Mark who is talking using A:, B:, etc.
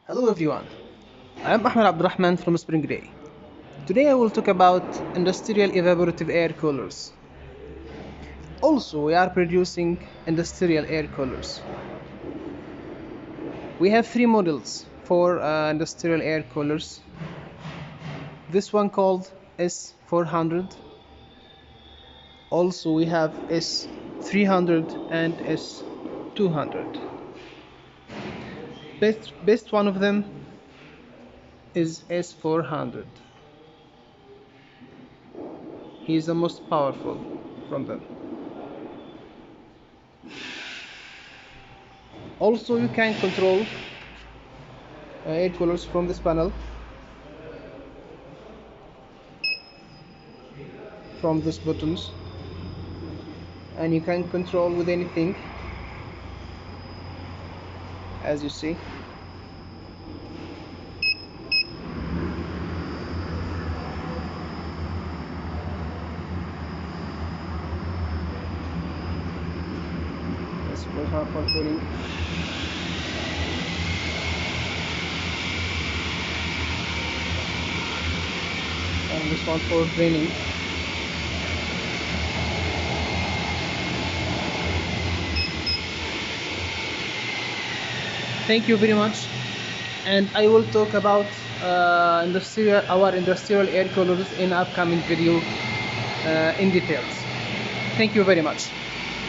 A: Hello everyone, I am Ahmed Abdurrahman from Springday. Today I will talk about industrial evaporative air coolers. Also, we are producing industrial air coolers. We have three models for industrial air coolers. This one called S400. Also, we have S300 and S200. Best one of them is S400. He is the most powerful from them. Also, you can control air coolers from this panel, from these buttons, and you can control with anything, as you see. This was for cooling. And this one for draining. Thank you very much, and I will talk about our industrial air coolers in upcoming video in details. Thank you very much.